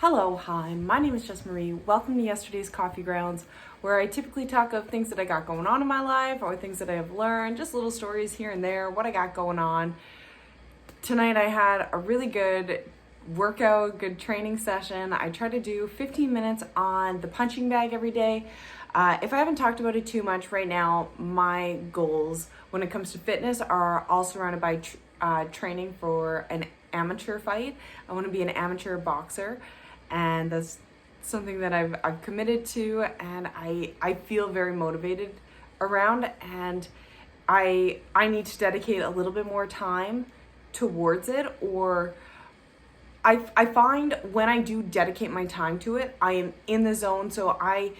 Hello, hi, my name is Jess Marie. Welcome to yesterday's Coffee Grounds, where I typically talk of things that I got going on in my life or things that I have learned, just little stories here and there, what I got going on. Tonight I had a really good workout, good training session. I try to do 15 minutes on the punching bag every day. If I haven't talked about it too much right now, my goals when it comes to fitness are all surrounded by training for an amateur fight. I want to be an amateur boxer, and that's something that I've committed to, and I feel very motivated around, and I need to dedicate a little bit more time towards it, or I find when I do dedicate my time to it, I am in the zone. So I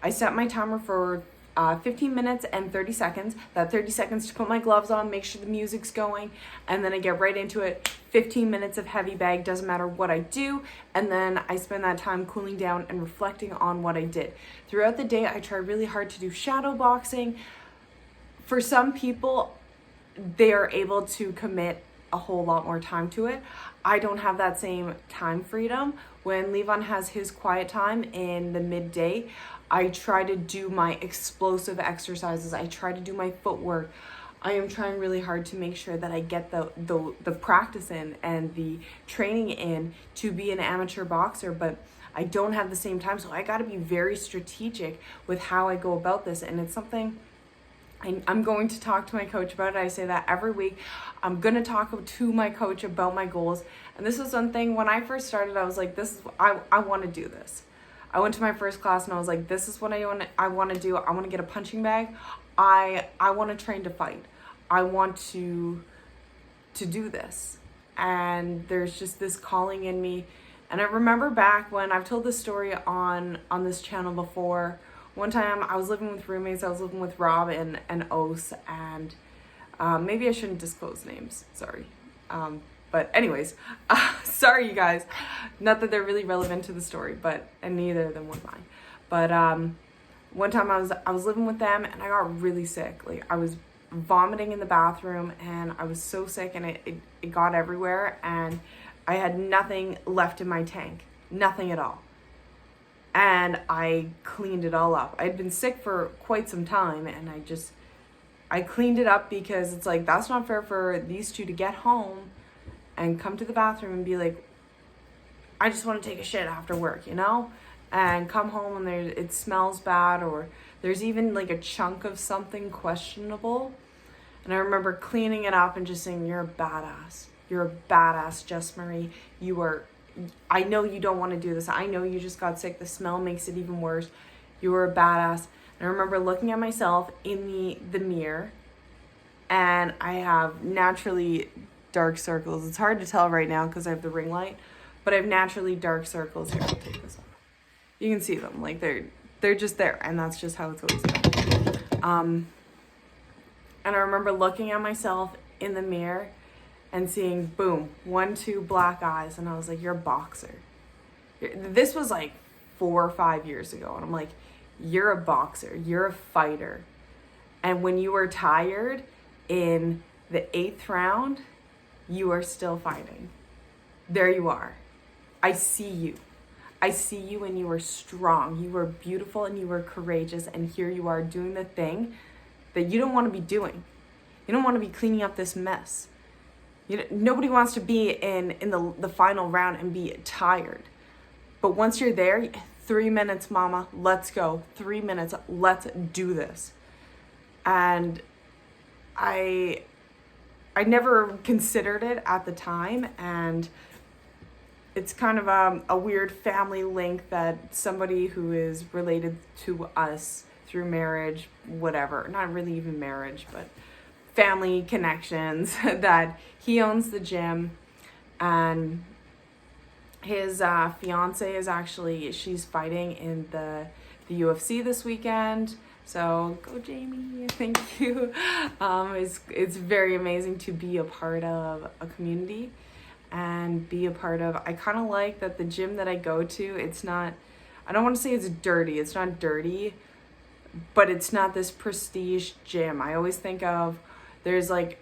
set my timer for 15 minutes and 30 seconds. That 30 seconds to put my gloves on, make sure the music's going, and then I get right into it. 15 minutes of heavy bag, doesn't matter what I do, and then I spend that time cooling down and reflecting on what I did. Throughout the day, I try really hard to do shadow boxing. For some people, they are able to commit a whole lot more time to it. I don't have that same time freedom. When Levon has his quiet time in the midday, I try to do my explosive exercises. I try to do my footwork. I am trying really hard to make sure that I get the practice in and the training in to be an amateur boxer, but I don't have the same time. So I got to be very strategic with how I go about this. And it's something I'm going to talk to my coach about it. I say that every week. I'm going to talk to my coach about my goals. And this was one thing when I first started, I was like, I want to do this. I went to my first class and I was like, this is what I want to do. I want to get a punching bag. I want to train to fight. I want to do this. And there's just this calling in me. And I remember back when I've told this story on this channel before. One time I was living with roommates. I was living with Rob and Ose, and maybe I shouldn't disclose names. Sorry. But anyways, sorry you guys. Not that they're really relevant to the story, and neither of them were mine. But one time I was living with them and I got really sick. Like I was vomiting in the bathroom and I was so sick, and it got everywhere, and I had nothing left in my tank. Nothing at all. And I cleaned it all up. I'd been sick for quite some time, and I cleaned it up because it's like, that's not fair for these two to get home and come to the bathroom and be like, I just want to take a shit after work, and come home and it smells bad, or there's even like a chunk of something questionable. And I remember cleaning it up and just saying, you're a badass. You're a badass, Jess Marie. I know you don't want to do this. I know you just got sick. The smell makes it even worse. You were a badass. And I remember looking at myself in the mirror, and I have naturally dark circles. It's hard to tell right now because I have the ring light, but I have naturally dark circles. Here, I'll take this off. You can see them. Like they're just there, and that's just how it's always been. And I remember looking at myself in the mirror and seeing, boom, 1, 2 black eyes. And I was like, you're a boxer. This was like 4 or 5 years ago. And I'm like, you're a boxer. You're a fighter. And when you were tired in the 8th round, you are still fighting. There you are. I see you. I see you, and you are strong. You are beautiful and you are courageous. And here you are doing the thing that you don't want to be doing. You don't want to be cleaning up this mess. Nobody wants to be in the final round and be tired. But once you're there, 3 minutes, mama, let's go. 3 minutes, let's do this. And I never considered it at the time, and it's kind of a weird family link that somebody who is related to us through marriage, whatever, not really even marriage, but family connections, that he owns the gym, and his fiance is she's fighting in the UFC this weekend. So go Jamie, thank you. It's very amazing to be a part of a community and be a part of. I kind of like that the gym that I go to, it's not, I don't want to say it's dirty. It's not dirty, but it's not this prestige gym. I always think of, there's like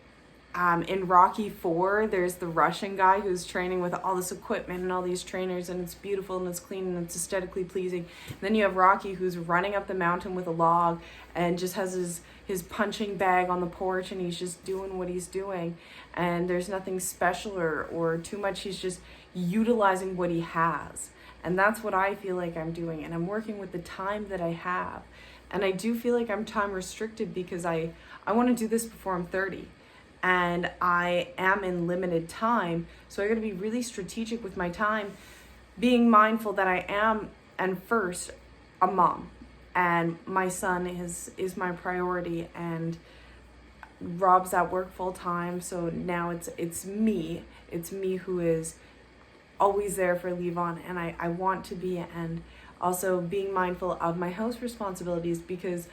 In Rocky 4, there's the Russian guy who's training with all this equipment and all these trainers, and it's beautiful and it's clean and it's aesthetically pleasing. And then you have Rocky who's running up the mountain with a log and just has his punching bag on the porch, and he's just doing what he's doing. And there's nothing special or too much. He's just utilizing what he has. And that's what I feel like I'm doing. And I'm working with the time that I have. And I do feel like I'm time restricted because I want to do this before I'm 30. And I am in limited time, so I got to be really strategic with my time, being mindful that I am, and first, a mom, and my son is my priority, and Rob's at work full time, so now it's me who is always there for Levon, and I want to be, and also being mindful of my house responsibilities because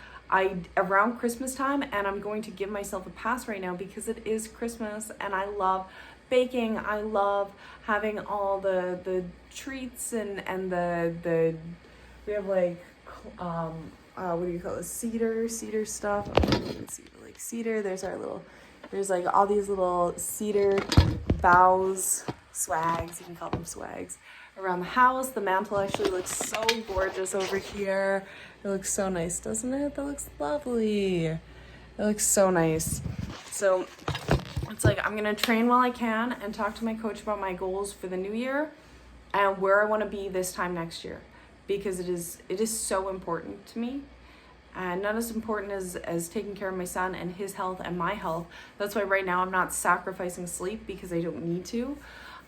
around Christmas time, and I'm going to give myself a pass right now because it is Christmas and I love baking. I love having all the treats and the we have like what do you call it, cedar stuff. Let's see, like cedar, there's like all these little cedar boughs, swags, you can call them swags, around the house. The mantle actually looks so gorgeous over here. It looks so nice, doesn't it? That looks lovely. It looks so nice. So it's like I'm gonna train while I can and talk to my coach about my goals for the new year and where I want to be this time next year, because it is so important to me, and not as important as taking care of my son and his health and my health. That's why right now I'm not sacrificing sleep because I don't need to.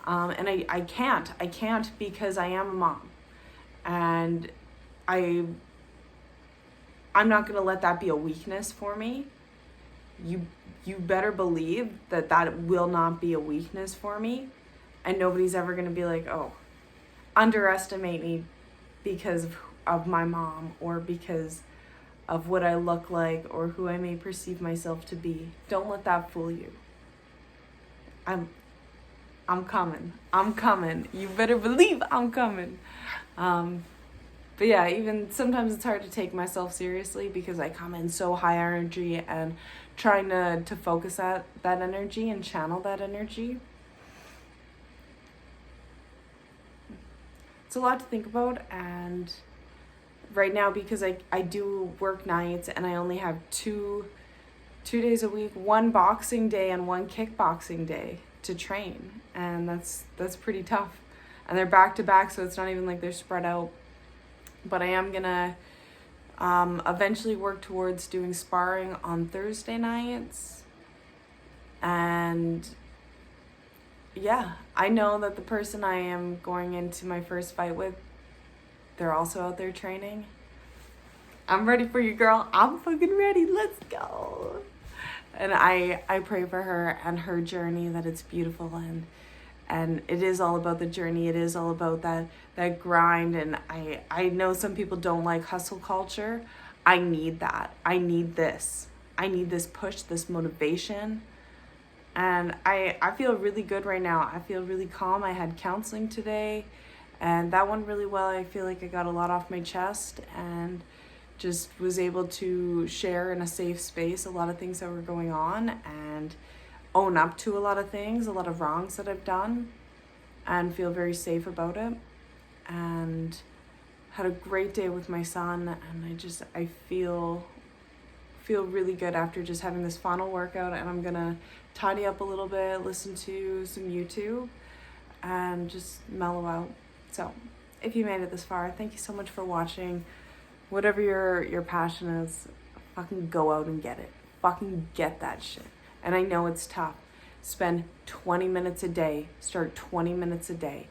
And I can't because I am a mom, and I'm not going to let that be a weakness for me. You better believe that will not be a weakness for me, and nobody's ever going to be like, oh, underestimate me because of my mom or because of what I look like or who I may perceive myself to be. Don't let that fool you. I'm coming. You better believe I'm coming. But yeah, even sometimes it's hard to take myself seriously because I come in so high energy and trying to focus that energy and channel that energy. It's a lot to think about, and right now because I do work nights and I only have two days a week, one boxing day and one kickboxing day to train, and that's pretty tough, and they're back to back, so it's not even like they're spread out. But I am gonna eventually work towards doing sparring on Thursday nights, and yeah, I know that the person I am going into my first fight with, they're also out there training. I'm ready for you, girl. I'm fucking ready. Let's go. And I pray for her and her journey, that it's beautiful, and it is all about the journey. It is all about that grind. And I know some people don't like hustle culture. I need that. I need this. I need this push, this motivation. And I feel really good right now. I feel really calm. I had counseling today, and that went really well. I feel like I got a lot off my chest and just was able to share in a safe space a lot of things that were going on and own up to a lot of things, a lot of wrongs that I've done, and feel very safe about it. And had a great day with my son, and I feel really good after just having this final workout. And I'm gonna tidy up a little bit, listen to some YouTube, and just mellow out. So if you made it this far, thank you so much for watching. Whatever your passion is, fucking go out and get it. Fucking get that shit. And I know it's tough. Spend 20 minutes a day. Start 20 minutes a day.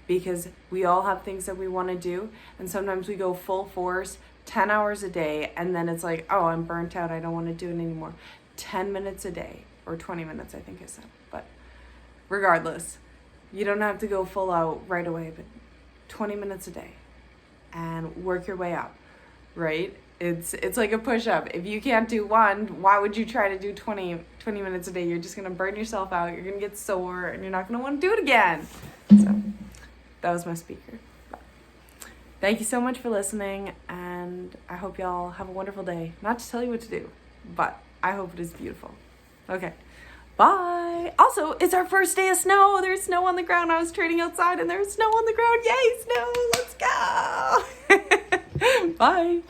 Because we all have things that we want to do. And sometimes we go full force, 10 hours a day. And then it's like, oh, I'm burnt out. I don't want to do it anymore. 10 minutes a day. Or 20 minutes, I think I said. But regardless, you don't have to go full out right away. But 20 minutes a day. And work your way up. Right? It's like a push-up. If you can't do one, why would you try to do 20 minutes a day? You're just going to burn yourself out. You're going to get sore, and you're not going to want to do it again. So that was my speaker. Thank you so much for listening, and I hope y'all have a wonderful day. Not to tell you what to do, but I hope it is beautiful. Okay. Bye. Also, it's our first day of snow. There's snow on the ground. I was training outside and there's snow on the ground. Yay, snow. Let's go. Bye.